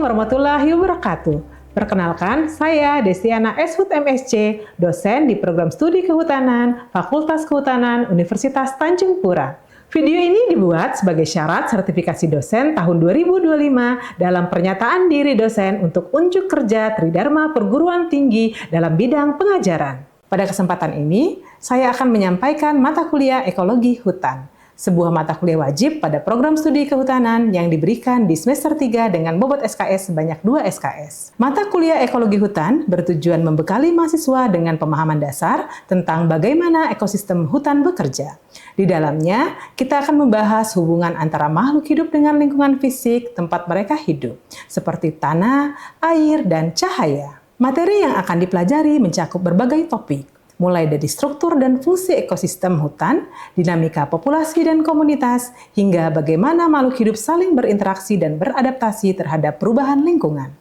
warahmatullahi wabarakatuh. Perkenalkan, saya Destiana Eshut MSc, dosen di Program Studi Kehutanan, Fakultas Kehutanan, Universitas Tanjung Pura. Video ini dibuat sebagai syarat sertifikasi dosen tahun 2025 dalam pernyataan diri dosen untuk unjuk kerja Tridharma Perguruan Tinggi dalam bidang pengajaran. Pada kesempatan ini, saya akan menyampaikan mata kuliah Ekologi Hutan, sebuah mata kuliah wajib pada program studi kehutanan yang diberikan di semester 3 dengan bobot SKS sebanyak 2 SKS. Mata kuliah Ekologi Hutan bertujuan membekali mahasiswa dengan pemahaman dasar tentang bagaimana ekosistem hutan bekerja. Di dalamnya, kita akan membahas hubungan antara makhluk hidup dengan lingkungan fisik tempat mereka hidup, seperti tanah, air, dan cahaya. Materi yang akan dipelajari mencakup berbagai topik, mulai dari struktur dan fungsi ekosistem hutan, dinamika populasi dan komunitas, hingga bagaimana makhluk hidup saling berinteraksi dan beradaptasi terhadap perubahan lingkungan.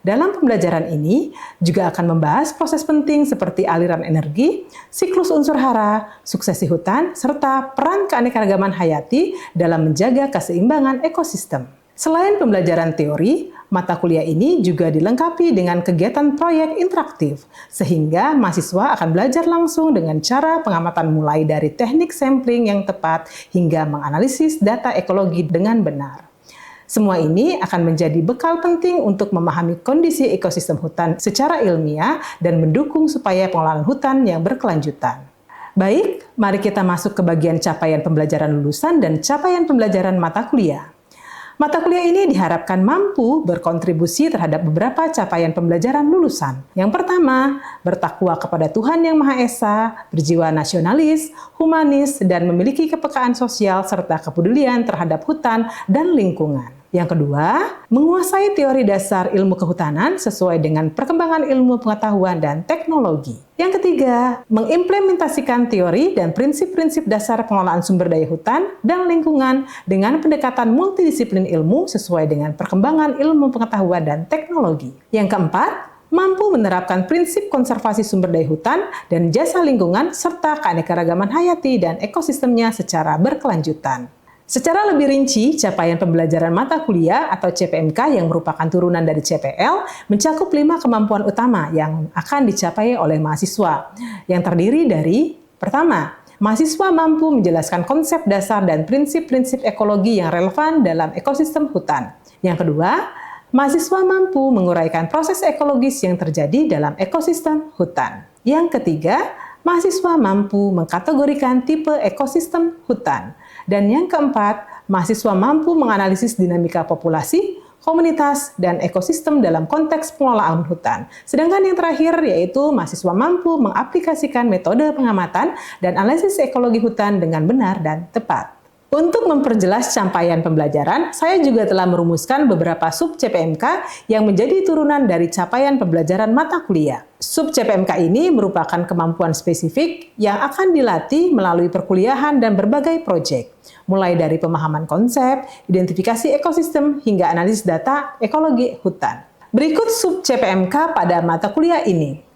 Dalam pembelajaran ini juga akan membahas proses penting seperti aliran energi, siklus unsur hara, suksesi hutan, serta peran keanekaragaman hayati dalam menjaga keseimbangan ekosistem. Selain pembelajaran teori, mata kuliah ini juga dilengkapi dengan kegiatan proyek interaktif, sehingga mahasiswa akan belajar langsung dengan cara pengamatan mulai dari teknik sampling yang tepat hingga menganalisis data ekologi dengan benar. Semua ini akan menjadi bekal penting untuk memahami kondisi ekosistem hutan secara ilmiah dan mendukung supaya pengelolaan hutan yang berkelanjutan. Baik, mari kita masuk ke bagian capaian pembelajaran lulusan dan capaian pembelajaran mata kuliah. Mata kuliah ini diharapkan mampu berkontribusi terhadap beberapa capaian pembelajaran lulusan. Yang pertama, bertakwa kepada Tuhan Yang Maha Esa, berjiwa nasionalis, humanis, dan memiliki kepekaan sosial serta kepedulian terhadap hutan dan lingkungan. Yang kedua, menguasai teori dasar ilmu kehutanan sesuai dengan perkembangan ilmu pengetahuan dan teknologi. Yang ketiga, mengimplementasikan teori dan prinsip-prinsip dasar pengelolaan sumber daya hutan dan lingkungan dengan pendekatan multidisiplin ilmu sesuai dengan perkembangan ilmu pengetahuan dan teknologi. Yang keempat, mampu menerapkan prinsip konservasi sumber daya hutan dan jasa lingkungan serta keanekaragaman hayati dan ekosistemnya secara berkelanjutan. Secara lebih rinci, capaian pembelajaran mata kuliah atau CPMK yang merupakan turunan dari CPL mencakup 5 kemampuan utama yang akan dicapai oleh mahasiswa, yang terdiri dari: pertama, mahasiswa mampu menjelaskan konsep dasar dan prinsip-prinsip ekologi yang relevan dalam ekosistem hutan. Yang kedua, mahasiswa mampu menguraikan proses ekologis yang terjadi dalam ekosistem hutan. Yang ketiga, mahasiswa mampu mengkategorikan tipe ekosistem hutan. Dan yang keempat, mahasiswa mampu menganalisis dinamika populasi, komunitas, dan ekosistem dalam konteks pengelolaan hutan. Sedangkan yang terakhir yaitu mahasiswa mampu mengaplikasikan metode pengamatan dan analisis ekologi hutan dengan benar dan tepat. Untuk memperjelas capaian pembelajaran, saya juga telah merumuskan beberapa sub CPMK yang menjadi turunan dari capaian pembelajaran mata kuliah. Sub CPMK ini merupakan kemampuan spesifik yang akan dilatih melalui perkuliahan dan berbagai proyek, mulai dari pemahaman konsep, identifikasi ekosistem, hingga analisis data ekologi hutan. Berikut sub CPMK pada mata kuliah ini.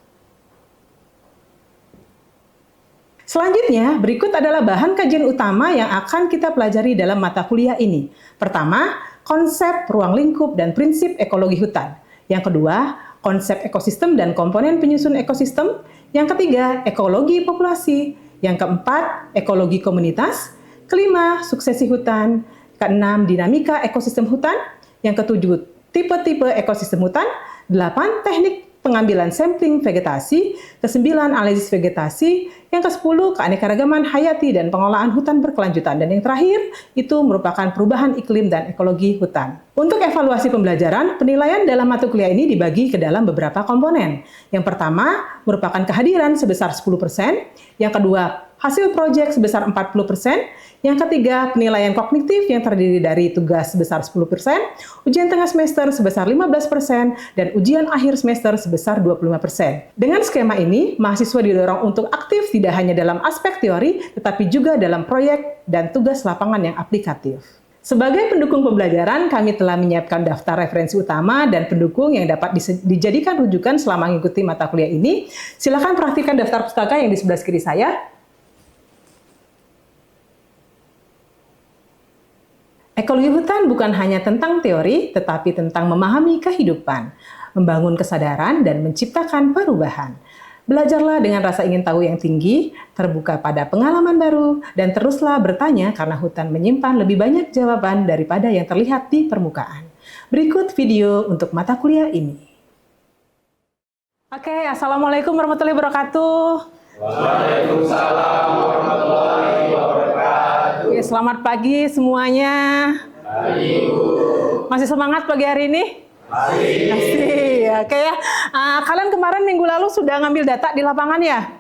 Selanjutnya, berikut adalah bahan kajian utama yang akan kita pelajari dalam mata kuliah ini. Pertama, konsep ruang lingkup dan prinsip ekologi hutan. Yang kedua, konsep ekosistem dan komponen penyusun ekosistem. Yang ketiga, ekologi populasi. Yang keempat, ekologi komunitas. Kelima, suksesi hutan. Keenam, dinamika ekosistem hutan. Yang ketujuh, tipe-tipe ekosistem hutan. 8, teknik pengambilan sampling vegetasi. Ke-9, analisis vegetasi. Yang ke-10, keanekaragaman hayati dan pengelolaan hutan berkelanjutan. Dan yang terakhir, itu merupakan perubahan iklim dan ekologi hutan. Untuk evaluasi pembelajaran, penilaian dalam mata kuliah ini dibagi ke dalam beberapa komponen. Yang pertama, merupakan kehadiran sebesar 10%. Yang kedua, hasil proyek sebesar 40%. Yang ketiga, penilaian kognitif yang terdiri dari tugas sebesar 10%, ujian tengah semester sebesar 15%, dan ujian akhir semester sebesar 25%. Dengan skema ini, mahasiswa didorong untuk aktif tidak hanya dalam aspek teori, tetapi juga dalam proyek dan tugas lapangan yang aplikatif. Sebagai pendukung pembelajaran, kami telah menyiapkan daftar referensi utama dan pendukung yang dapat dijadikan rujukan selama mengikuti mata kuliah ini. Silakan perhatikan daftar pustaka yang di sebelah kiri saya. Ekologi hutan bukan hanya tentang teori, tetapi tentang memahami kehidupan, membangun kesadaran, dan menciptakan perubahan. Belajarlah dengan rasa ingin tahu yang tinggi, terbuka pada pengalaman baru, dan teruslah bertanya karena hutan menyimpan lebih banyak jawaban daripada yang terlihat di permukaan. Berikut video untuk mata kuliah ini. Oke, Assalamualaikum warahmatullahi wabarakatuh. Waalaikumsalam warahmatullahi wabarakatuh. Oke, selamat pagi semuanya. Pagi, Bu. Masih semangat pagi hari ini? Masih. Oke ya. Kalian kemarin minggu lalu sudah ngambil data di lapangan ya?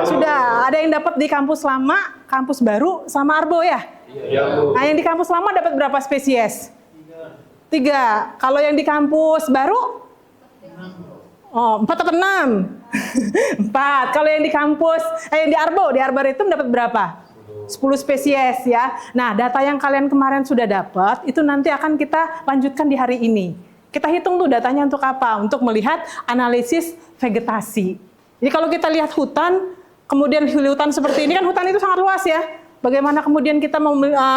Sudah. Ada yang dapat di kampus lama, kampus baru, sama Arbo ya? Iya, Bu. Nah, yang di kampus lama dapat berapa spesies? 3. Kalau yang di kampus baru? 4 atau 6? 4. Kalau yang di kampus, yang di Arbo itu dapat berapa? 10 spesies ya. Nah, data yang kalian kemarin sudah dapat, itu nanti akan kita lanjutkan di hari ini. Kita hitung tuh datanya untuk apa? Untuk melihat analisis vegetasi. Jadi kalau kita lihat hutan, kemudian hutan seperti ini kan hutan itu sangat luas ya. Bagaimana kemudian kita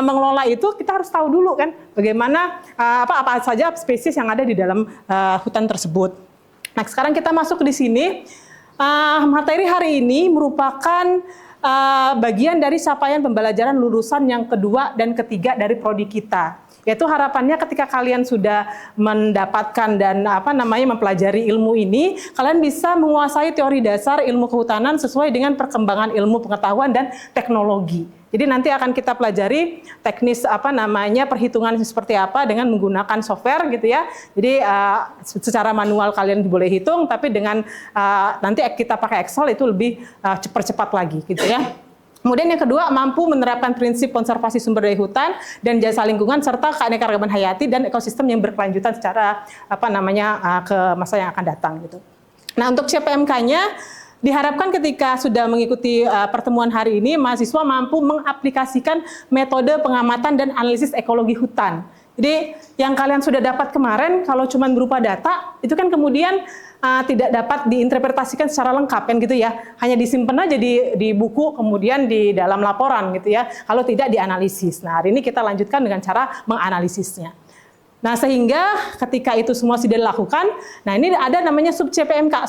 mengelola itu, kita harus tahu dulu kan bagaimana apa saja spesies yang ada di dalam hutan tersebut. Nah, sekarang kita masuk di sini. Materi hari ini merupakan bagian dari capaian pembelajaran lulusan yang kedua dan ketiga dari prodi kita. Yaitu harapannya ketika kalian sudah mendapatkan dan mempelajari ilmu ini, kalian bisa menguasai teori dasar ilmu kehutanan sesuai dengan perkembangan ilmu pengetahuan dan teknologi. Jadi nanti akan kita pelajari teknis perhitungan seperti apa dengan menggunakan software gitu ya. Jadi secara manual kalian boleh hitung, tapi dengan nanti kita pakai Excel itu lebih cepat lagi gitu ya. Kemudian yang kedua, mampu menerapkan prinsip konservasi sumber daya hutan dan jasa lingkungan serta keanekaragaman hayati dan ekosistem yang berkelanjutan secara ke masa yang akan datang gitu. Nah, untuk CPMK-nya diharapkan ketika sudah mengikuti pertemuan hari ini, mahasiswa mampu mengaplikasikan metode pengamatan dan analisis ekologi hutan. Jadi yang kalian sudah dapat kemarin, kalau cuma berupa data, itu kan kemudian tidak dapat diinterpretasikan secara lengkap kan gitu ya. Hanya disimpan aja di buku, kemudian di dalam laporan gitu ya. Kalau tidak dianalisis. Nah, hari ini kita lanjutkan dengan cara menganalisisnya. Nah, sehingga ketika itu semua sudah dilakukan, nah ini ada namanya sub CPMK,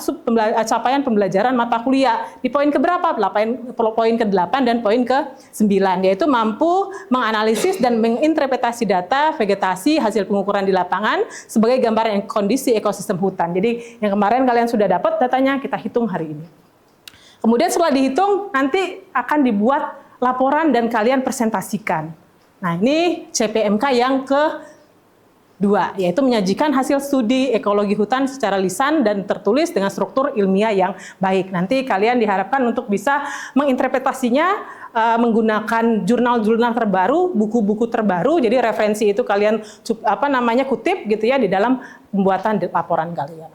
capaian pembelajaran mata kuliah. Di poin keberapa? Poin ke-8 dan poin ke-9, yaitu mampu menganalisis dan menginterpretasi data vegetasi hasil pengukuran di lapangan sebagai gambaran kondisi ekosistem hutan. Jadi yang kemarin kalian sudah dapat datanya, kita hitung hari ini. Kemudian setelah dihitung, nanti akan dibuat laporan dan kalian presentasikan. Nah, ini CPMK yang ke-2, yaitu menyajikan hasil studi ekologi hutan secara lisan dan tertulis dengan struktur ilmiah yang baik. Nanti kalian diharapkan untuk bisa menginterpretasinya menggunakan jurnal-jurnal terbaru, buku-buku terbaru. Jadi referensi itu kalian kutip gitu ya di dalam pembuatan laporan kalian.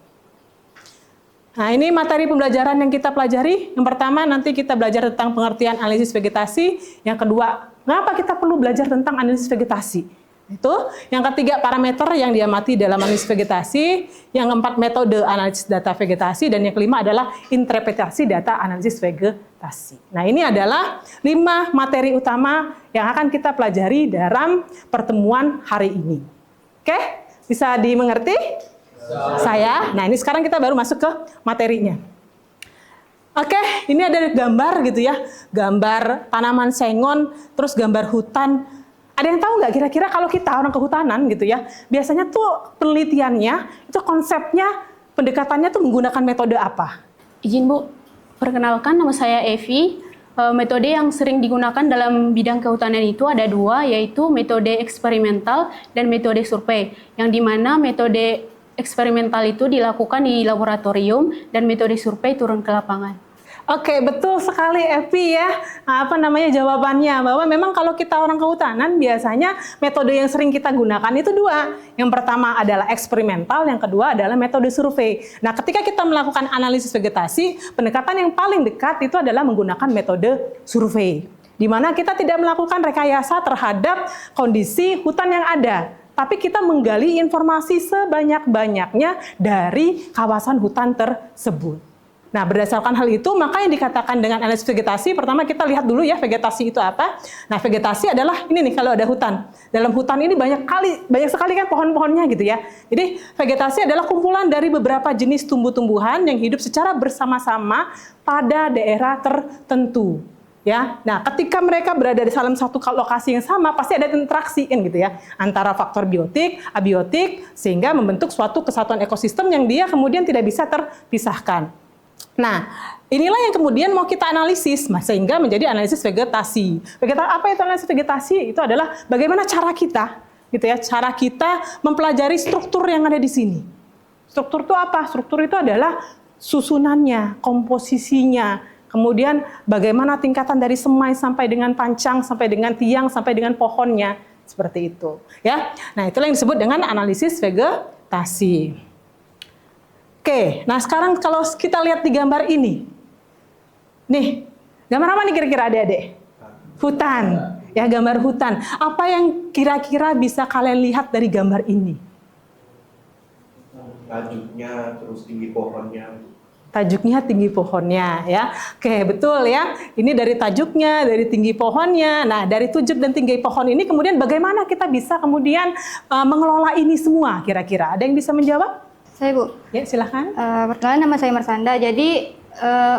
Nah, ini materi pembelajaran yang kita pelajari. Yang pertama, nanti kita belajar tentang pengertian analisis vegetasi. Yang kedua, mengapa kita perlu belajar tentang analisis vegetasi? Itu. Yang ketiga, parameter yang diamati dalam analisis vegetasi. Yang keempat, metode analisis data vegetasi. Dan yang kelima adalah interpretasi data analisis vegetasi. Nah, ini adalah 5 materi utama yang akan kita pelajari dalam pertemuan hari ini. Oke? Bisa dimengerti? Saya. Nah, ini sekarang kita baru masuk ke materinya. Oke, ini ada gambar gitu ya. Gambar tanaman sengon, terus gambar hutan. Ada yang tahu nggak kira-kira kalau kita orang kehutanan gitu ya, biasanya tuh penelitiannya, itu konsepnya, pendekatannya tuh menggunakan metode apa? Izin Bu, perkenalkan nama saya Evi. Metode yang sering digunakan dalam bidang kehutanan itu ada 2, yaitu metode eksperimental dan metode survei. Yang dimana metode eksperimental itu dilakukan di laboratorium dan metode survei turun ke lapangan. Oke, betul sekali Evi ya. Jawabannya bahwa memang kalau kita orang kehutanan biasanya metode yang sering kita gunakan itu 2. Yang pertama adalah eksperimental, yang kedua adalah metode survei. Nah, ketika kita melakukan analisis vegetasi, pendekatan yang paling dekat itu adalah menggunakan metode survei. Di mana kita tidak melakukan rekayasa terhadap kondisi hutan yang ada, tapi kita menggali informasi sebanyak-banyaknya dari kawasan hutan tersebut. Nah, berdasarkan hal itu, maka yang dikatakan dengan analisis vegetasi, pertama kita lihat dulu ya vegetasi itu apa. Nah, vegetasi adalah ini nih, kalau ada hutan. Dalam hutan ini banyak sekali kan pohon-pohonnya gitu ya. Jadi, vegetasi adalah kumpulan dari beberapa jenis tumbuh-tumbuhan yang hidup secara bersama-sama pada daerah tertentu. Ya, nah ketika mereka berada di dalam satu lokasi yang sama, pasti ada interaksi kan gitu ya, antara faktor biotik, abiotik, sehingga membentuk suatu kesatuan ekosistem yang dia kemudian tidak bisa terpisahkan. Nah, inilah yang kemudian mau kita analisis, sehingga menjadi analisis vegetasi. Apa itu analisis vegetasi? Itu adalah bagaimana cara kita, gitu ya, cara kita mempelajari struktur yang ada di sini. Struktur itu apa? Struktur itu adalah susunannya, komposisinya, kemudian bagaimana tingkatan dari semai sampai dengan pancang, sampai dengan tiang, sampai dengan pohonnya, seperti itu. Ya, nah itulah yang disebut dengan analisis vegetasi. Oke, nah sekarang kalau kita lihat di gambar ini, nih, gambar apa nih kira-kira adik-adik? Hutan, ya gambar hutan. Apa yang kira-kira bisa kalian lihat dari gambar ini? Tajuknya, terus tinggi pohonnya. Tajuknya, tinggi pohonnya, ya. Oke, betul ya. Ini dari tajuknya, dari tinggi pohonnya. Nah, dari tajuk dan tinggi pohon ini kemudian bagaimana kita bisa kemudian mengelola ini semua kira-kira? Ada yang bisa menjawab? Saya, Bu. Ya, silahkan. Perkenalkan, nama saya Marsanda. Jadi,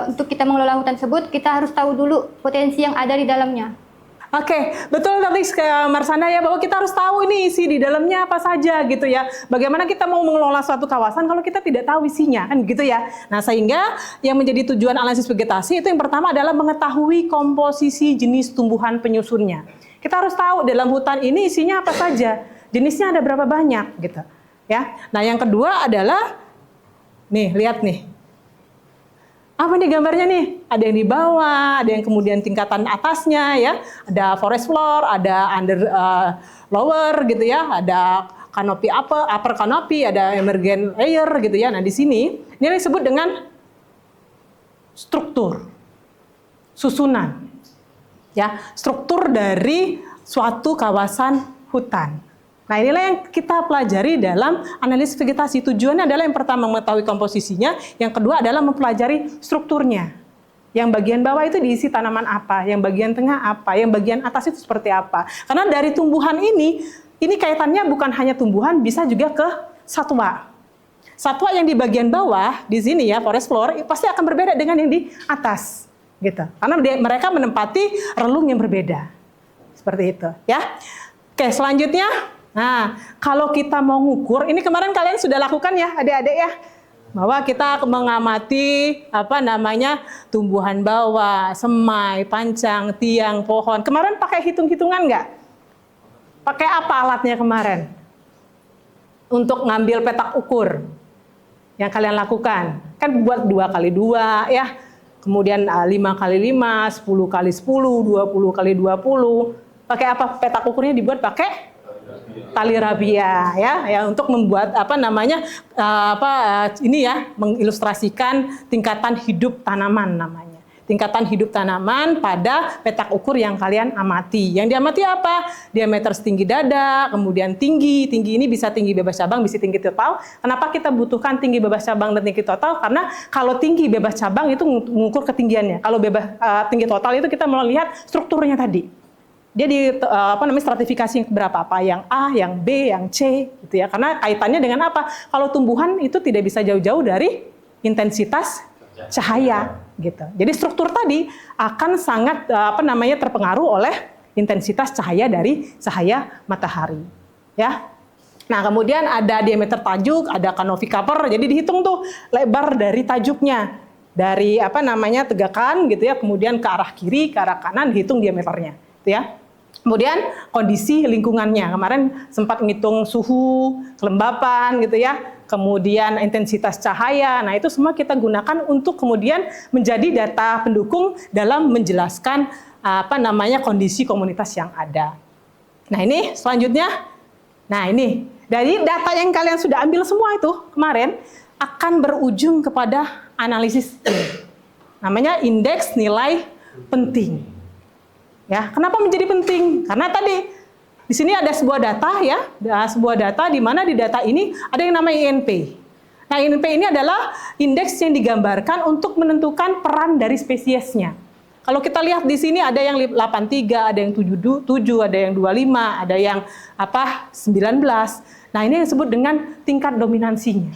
untuk kita mengelola hutan tersebut, kita harus tahu dulu potensi yang ada di dalamnya. Oke, betul tadi Marsanda ya, bahwa kita harus tahu ini isi di dalamnya apa saja gitu ya. Bagaimana kita mau mengelola suatu kawasan kalau kita tidak tahu isinya, kan gitu ya. Nah, sehingga yang menjadi tujuan analisis vegetasi itu yang pertama adalah mengetahui komposisi jenis tumbuhan penyusunnya. Kita harus tahu dalam hutan ini isinya apa saja, jenisnya ada berapa banyak gitu. Ya. Nah, yang kedua adalah nih, lihat nih. Apa nih gambarnya nih? Ada yang di bawah, ada yang kemudian tingkatan atasnya ya. Ada forest floor, ada lower gitu ya, ada kanopi upper kanopi, ada emergent layer gitu ya. Nah, di sini ini disebut dengan struktur, susunan. Ya, struktur dari suatu kawasan hutan. Nah, inilah yang kita pelajari dalam analisis vegetasi. Tujuannya adalah yang pertama mengetahui komposisinya, yang kedua adalah mempelajari strukturnya. Yang bagian bawah itu diisi tanaman apa, yang bagian tengah apa, yang bagian atas itu seperti apa. Karena dari tumbuhan ini kaitannya bukan hanya tumbuhan, bisa juga ke satwa. Satwa yang di bagian bawah, di sini ya, forest floor, pasti akan berbeda dengan yang di atas. Gitu. Karena mereka menempati relung yang berbeda. Seperti itu. Ya. Oke, selanjutnya. Nah, kalau kita mau ngukur, ini kemarin kalian sudah lakukan ya, adik-adik ya, bahwa kita mengamati tumbuhan bawah, semai, pancang, tiang, pohon. Kemarin pakai hitung-hitungan nggak? Pakai apa alatnya kemarin? Untuk ngambil petak ukur yang kalian lakukan, kan buat 2x2 ya, kemudian 5x5, 10x10, 20x20. Pakai apa petak ukurnya dibuat? Pakai tali rabia ya untuk membuat mengilustrasikan tingkatan hidup tanaman namanya. Tingkatan hidup tanaman pada petak ukur yang kalian amati. Yang diamati apa? Diameter setinggi dada, kemudian tinggi ini bisa tinggi bebas cabang, bisa tinggi total. Kenapa kita butuhkan tinggi bebas cabang dan tinggi total? Karena kalau tinggi bebas cabang itu mengukur ketinggiannya. Kalau tinggi total itu kita mau lihat strukturnya tadi. Dia stratifikasi yang berapa, apa yang A, yang B, yang C gitu ya. Karena kaitannya dengan apa? Kalau tumbuhan itu tidak bisa jauh-jauh dari intensitas cahaya gitu. Jadi struktur tadi akan sangat terpengaruh oleh intensitas cahaya dari cahaya matahari. Ya. Nah, kemudian ada diameter tajuk, ada canopy cover. Jadi dihitung tuh lebar dari tajuknya. Dari tegakan gitu ya, kemudian ke arah kiri, ke arah kanan dihitung diameternya, gitu ya. Kemudian kondisi lingkungannya, kemarin sempat ngitung suhu, kelembapan gitu ya, kemudian intensitas cahaya. Nah, itu semua kita gunakan untuk kemudian menjadi data pendukung dalam menjelaskan kondisi komunitas yang ada. Nah, ini selanjutnya. Nah, ini dari data yang kalian sudah ambil semua itu kemarin akan berujung kepada analisis ini. Namanya indeks nilai penting. Ya, kenapa menjadi penting? Karena tadi di sini ada sebuah data ya, sebuah data di mana di data ini ada yang namanya INP. Nah, INP ini adalah indeks yang digambarkan untuk menentukan peran dari spesiesnya. Kalau kita lihat di sini ada yang 83, ada yang 77, ada yang 25, ada yang 19. Nah, ini disebut dengan tingkat dominansinya.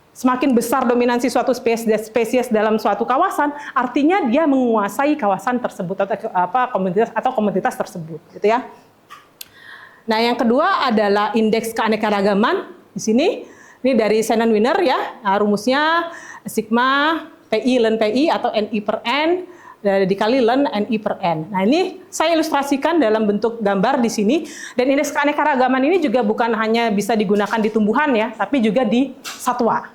Semakin besar dominansi suatu spesies dalam suatu kawasan, artinya dia menguasai kawasan tersebut atau komunitas tersebut, gitu ya. Nah, yang kedua adalah indeks keanekaragaman. Di sini, ini dari Shannon Winner ya, rumusnya sigma PI ln PI atau NI per N dikali ln NI per N. Nah, ini saya ilustrasikan dalam bentuk gambar di sini. Dan indeks keanekaragaman ini juga bukan hanya bisa digunakan di tumbuhan ya, tapi juga di satwa.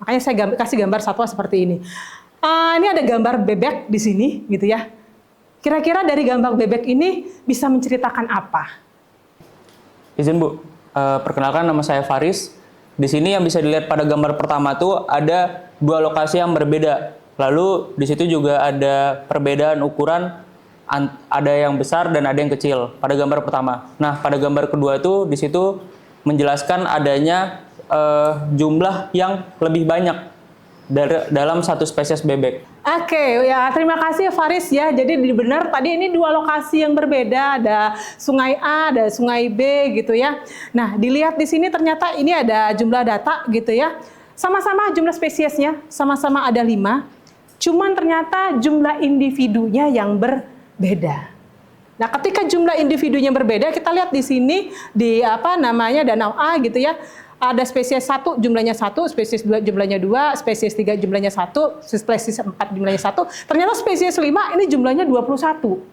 Makanya saya kasih gambar satwa seperti ini. Ini ada gambar bebek di sini, gitu ya. Kira-kira dari gambar bebek ini bisa menceritakan apa? Izin Bu, perkenalkan nama saya Faris. Di sini yang bisa dilihat pada gambar pertama tuh ada dua lokasi yang berbeda. Lalu di situ juga ada perbedaan ukuran, ada yang besar dan ada yang kecil pada gambar pertama. Nah, pada gambar kedua itu di situ menjelaskan adanya jumlah yang lebih banyak dalam satu spesies bebek. Oke, ya terima kasih Faris ya. Jadi benar tadi ini dua lokasi yang berbeda, ada sungai A, ada sungai B gitu ya. Nah, dilihat di sini ternyata ini ada jumlah data gitu ya. Sama-sama jumlah spesiesnya, sama-sama ada 5. Cuman ternyata jumlah individunya yang berbeda. Nah, ketika jumlah individunya berbeda, kita lihat di sini di danau A gitu ya. Ada spesies 1 jumlahnya 1, spesies 2 jumlahnya 2, spesies 3 jumlahnya 1, spesies 4 jumlahnya 1. Ternyata spesies 5 ini jumlahnya 21.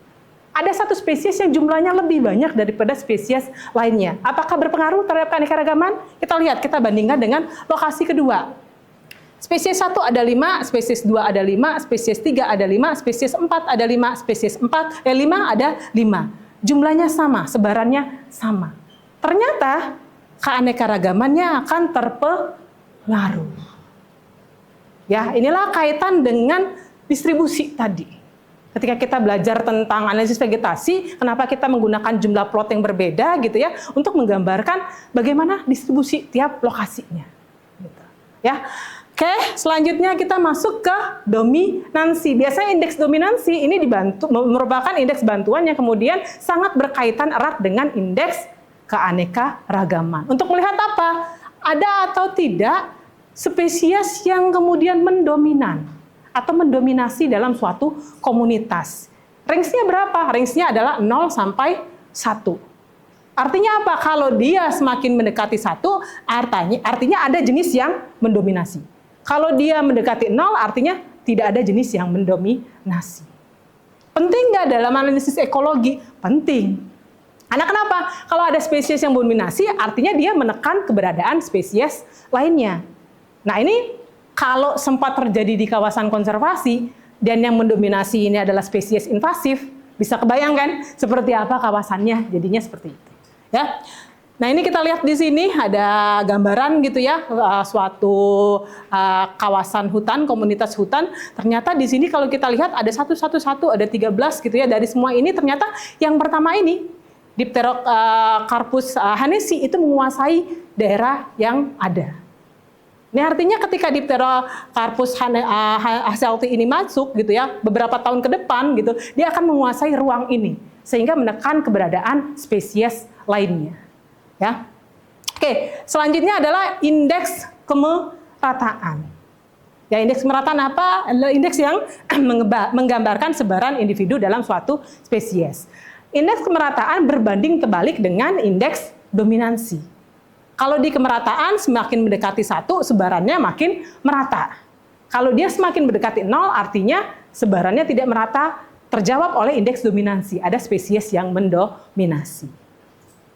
Ada satu spesies yang jumlahnya lebih banyak daripada spesies lainnya. Apakah berpengaruh terhadap keanekaragaman? Kita lihat, kita bandingkan dengan lokasi kedua. Spesies 1 ada 5, spesies 2 ada 5, spesies 3 ada 5, spesies 4 ada 5, spesies 5 ada 5. Jumlahnya sama, sebarannya sama. Ternyata keanekaragamannya akan terpengaruh. Ya, inilah kaitan dengan distribusi tadi. Ketika kita belajar tentang analisis vegetasi, kenapa kita menggunakan jumlah plot yang berbeda gitu ya, untuk menggambarkan bagaimana distribusi tiap lokasinya. Gitu. Ya. Oke, selanjutnya kita masuk ke dominansi. Biasanya indeks dominansi ini merupakan indeks bantuan yang kemudian sangat berkaitan erat dengan indeks keanekaragaman. Untuk melihat apa? Ada atau tidak spesies yang kemudian mendominan atau mendominasi dalam suatu komunitas. Range-nya berapa? Range-nya adalah 0 sampai 1. Artinya apa? Kalau dia semakin mendekati 1, artinya ada jenis yang mendominasi. Kalau dia mendekati 0, artinya tidak ada jenis yang mendominasi. Penting nggak dalam analisis ekologi? Penting. Karena kenapa? Kalau ada spesies yang mendominasi, artinya dia menekan keberadaan spesies lainnya. Nah, ini kalau sempat terjadi di kawasan konservasi, dan yang mendominasi ini adalah spesies invasif, bisa kebayangkan seperti apa kawasannya, jadinya seperti itu. Ya. Nah, ini kita lihat di sini ada gambaran gitu ya, suatu kawasan hutan, komunitas hutan. Ternyata di sini kalau kita lihat ada satu, ada 13 gitu ya. Dari semua ini ternyata yang pertama ini, Dipterocarpus hanesi itu menguasai daerah yang ada. Ini artinya ketika Dipterocarpus hasselti ini masuk gitu ya, beberapa tahun ke depan gitu, dia akan menguasai ruang ini sehingga menekan keberadaan spesies lainnya. Ya. Oke, selanjutnya adalah indeks kemerataan. Ya, indeks kemerataan apa? Indeks yang menggambarkan sebaran individu dalam suatu spesies. Indeks kemerataan berbanding terbalik dengan indeks dominansi. Kalau di kemerataan semakin mendekati 1, sebarannya makin merata. Kalau dia semakin mendekati 0, artinya sebarannya tidak merata, terjawab oleh indeks dominansi. Ada spesies yang mendominasi.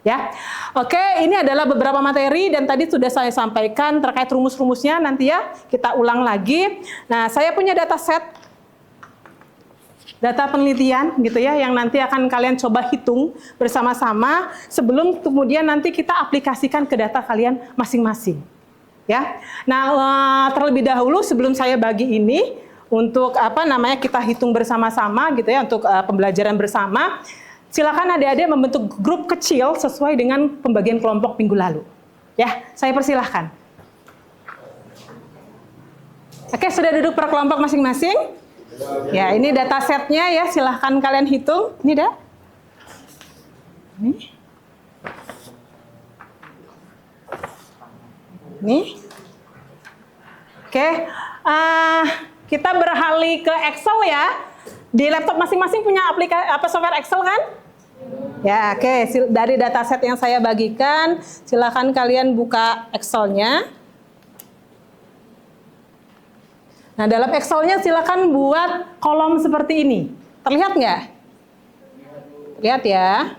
Ya, oke, ini adalah beberapa materi dan tadi sudah saya sampaikan terkait rumus-rumusnya, nanti ya kita ulang lagi. Nah, saya punya dataset, data penelitian gitu ya, yang nanti akan kalian coba hitung bersama-sama sebelum kemudian nanti kita aplikasikan ke data kalian masing-masing. Ya, nah terlebih dahulu sebelum saya bagi ini untuk kita hitung bersama-sama gitu ya, untuk pembelajaran bersama. Silakan adik-adik membentuk grup kecil sesuai dengan pembagian kelompok minggu lalu. Ya, saya persilahkan. Oke, sudah duduk per kelompok masing-masing? Ya, ini data setnya ya, silahkan kalian hitung. Ini dah. Ini. Oke, kita beralih ke Excel ya. Di laptop masing-masing punya aplikasi software Excel kan? Ya, oke. Dari dataset yang saya bagikan, silakan kalian buka Excel-nya. Nah, dalam Excel-nya silakan buat kolom seperti ini. Terlihat nggak? Lihat ya.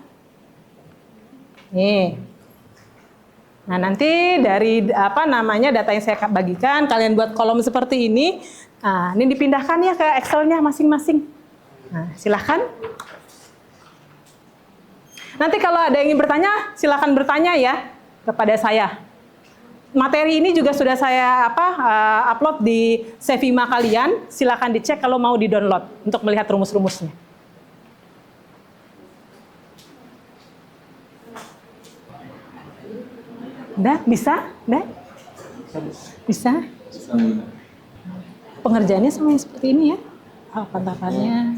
Nih. Nah, nanti dari data yang saya bagikan, kalian buat kolom seperti ini. Nah, ini dipindahkan ya ke Excel-nya masing-masing. Nah, silakan. Nanti kalau ada yang ingin bertanya, silakan bertanya ya kepada saya. Materi ini juga sudah saya upload di Sevima kalian. Silakan dicek kalau mau di-download untuk melihat rumus-rumusnya. Udah, bisa? Udah? Bisa? Pengerjaannya sama yang seperti ini ya. Pantapannya.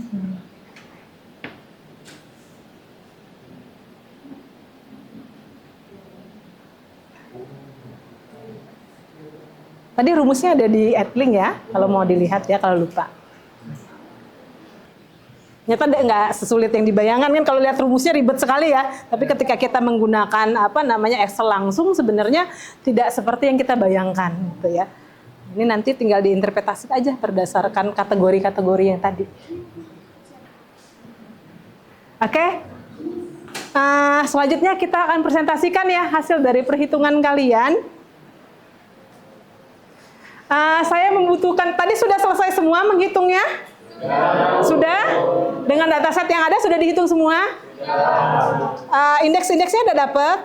Tadi rumusnya ada di Edlink ya, kalau mau dilihat ya, kalau lupa. Ternyata nggak sesulit yang dibayangkan kan, kalau lihat rumusnya ribet sekali ya. Tapi ketika kita menggunakan Excel langsung, sebenarnya tidak seperti yang kita bayangkan gitu ya. Ini nanti tinggal diinterpretasi aja berdasarkan kategori-kategori yang tadi. Oke. Selanjutnya kita akan presentasikan ya hasil dari perhitungan kalian. Saya membutuhkan, tadi sudah selesai semua menghitungnya? Sudah? Dengan dataset yang ada sudah dihitung semua? Indeks-indeksnya udah dapat?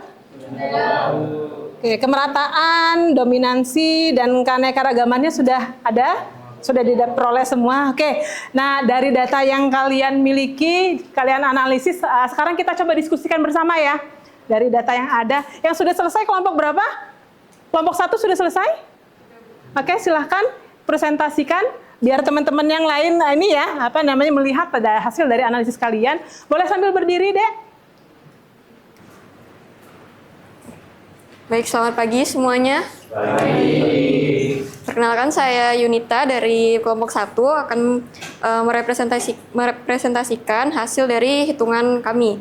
Oke, kemerataan, dominansi, dan keanekaragamannya sudah ada? Sudah diperoleh semua? Oke, nah dari data yang kalian miliki, kalian analisis, sekarang kita coba diskusikan bersama ya. Dari data yang ada, yang sudah selesai kelompok berapa? Kelompok 1 sudah selesai? Oke, silahkan presentasikan biar teman-teman yang lain melihat pada hasil dari analisis kalian. Boleh sambil berdiri, Dek? Baik, selamat pagi semuanya. Perkenalkan, saya Yunita dari kelompok 1 akan merepresentasikan hasil dari hitungan kami.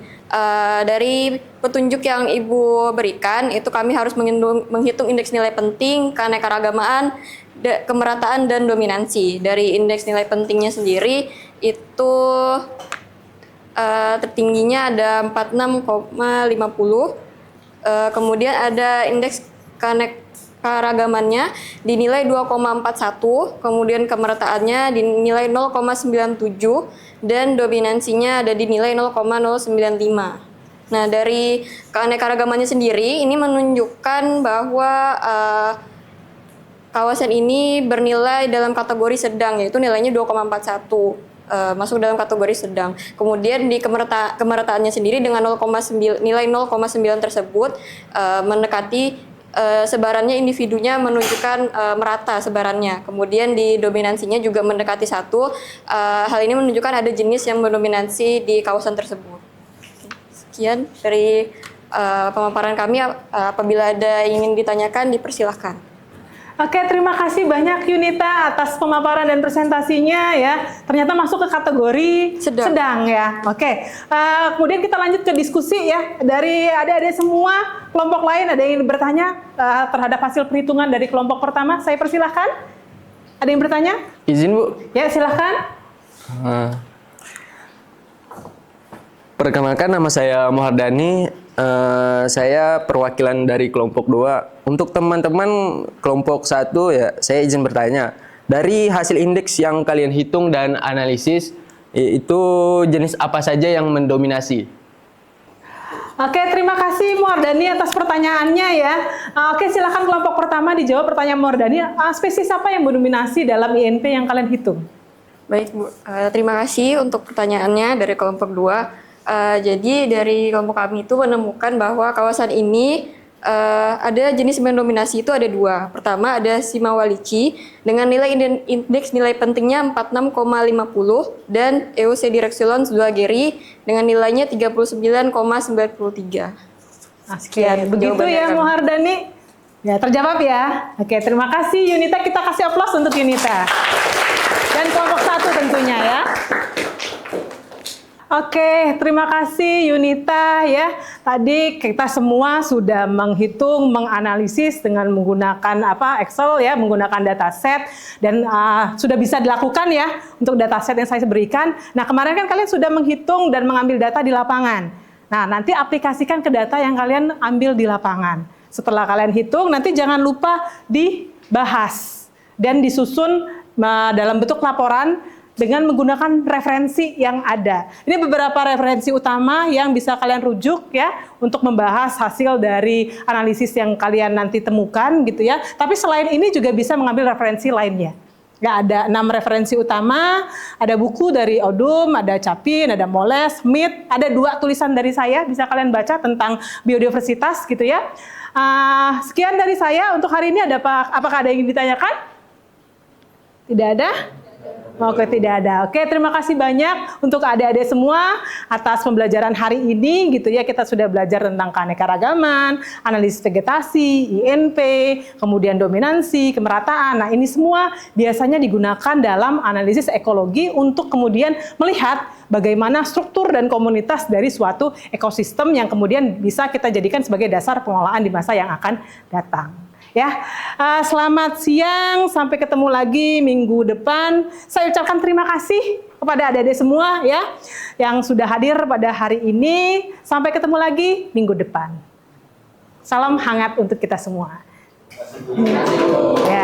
Dari petunjuk yang Ibu berikan, itu kami harus menghitung indeks nilai penting, keanekaragamaan, kemerataan, dan dominansi. Dari indeks nilai pentingnya sendiri, itu tertingginya ada 46,50. Kemudian ada indeks keanekaragamannya dinilai 2,41, kemudian kemerataannya dinilai 0,97, dan dominansinya ada dinilai 0,095. Nah, dari keanekaragamannya sendiri, ini menunjukkan bahwa kawasan ini bernilai dalam kategori sedang, yaitu nilainya 2,41. Masuk dalam kategori sedang. Kemudian di kemerataannya sendiri dengan nilai 0,9 tersebut mendekati sebarannya individunya menunjukkan merata sebarannya. Kemudian di dominansinya juga mendekati 1. Hal ini menunjukkan ada jenis yang mendominasi di kawasan tersebut. Sekian dari pemaparan kami. Apabila ada yang ingin ditanyakan, dipersilahkan. Oke, terima kasih banyak Yunita atas pemaparan dan presentasinya ya. Ternyata masuk ke kategori sedang ya. Oke, kemudian kita lanjut ke diskusi ya. Dari adik-adik semua kelompok lain ada yang bertanya terhadap hasil perhitungan dari kelompok pertama. Saya persilahkan. Ada yang bertanya? Izin, Bu. Ya, silahkan. Perkenalkan, nama saya Muhardani. Saya perwakilan dari kelompok 2. Untuk teman-teman kelompok 1 ya, saya izin bertanya. Dari hasil indeks yang kalian hitung dan analisis, itu jenis apa saja yang mendominasi? Oke, terima kasih Muhardani atas pertanyaannya ya. Oke, silakan kelompok pertama dijawab pertanyaan Muhardani. Spesies apa yang mendominasi dalam INP yang kalian hitung? Baik, Bu. Terima kasih untuk pertanyaannya dari kelompok 2. Jadi dari kelompok kami itu menemukan bahwa kawasan ini ada jenis mendominasi itu ada dua. Pertama ada Shimawalichi dengan nilai indeks nilai pentingnya 46,50 dan EOC Directions Zuageri dengan nilainya 39,93. Nah, sekian. Begitu ya Muhardani. Ya, terjawab ya. Oke, terima kasih Yunita. Kita kasih aplaus untuk Yunita. Dan kelompok 1 tentunya ya. Oke, terima kasih Yunita ya. Tadi kita semua sudah menghitung, menganalisis dengan menggunakan Excel ya, menggunakan dataset dan sudah bisa dilakukan ya untuk dataset yang saya berikan. Nah, kemarin kan kalian sudah menghitung dan mengambil data di lapangan. Nah, nanti aplikasikan ke data yang kalian ambil di lapangan. Setelah kalian hitung, nanti jangan lupa dibahas dan disusun dalam bentuk laporan dengan menggunakan referensi yang ada. Ini beberapa referensi utama yang bisa kalian rujuk ya untuk membahas hasil dari analisis yang kalian nanti temukan gitu ya. Tapi selain ini juga bisa mengambil referensi lainnya. Ya, ada 6 referensi utama, ada buku dari Odum, ada Capin, ada Moles, MIT, ada 2 tulisan dari saya bisa kalian baca tentang biodiversitas gitu ya. Sekian dari saya untuk hari ini. Apakah ada yang ditanyakan? Tidak ada? Oke, tidak ada. Oke, terima kasih banyak untuk adik-adik semua atas pembelajaran hari ini gitu ya. Kita sudah belajar tentang keanekaragaman, analisis vegetasi, INP, kemudian dominansi, kemerataan. Nah, ini semua biasanya digunakan dalam analisis ekologi untuk kemudian melihat bagaimana struktur dan komunitas dari suatu ekosistem yang kemudian bisa kita jadikan sebagai dasar pengelolaan di masa yang akan datang. Ya, selamat siang, sampai ketemu lagi minggu depan. Saya ucapkan terima kasih kepada adik-adik semua ya yang sudah hadir pada hari ini. Sampai ketemu lagi minggu depan. Salam hangat untuk kita semua. Ya.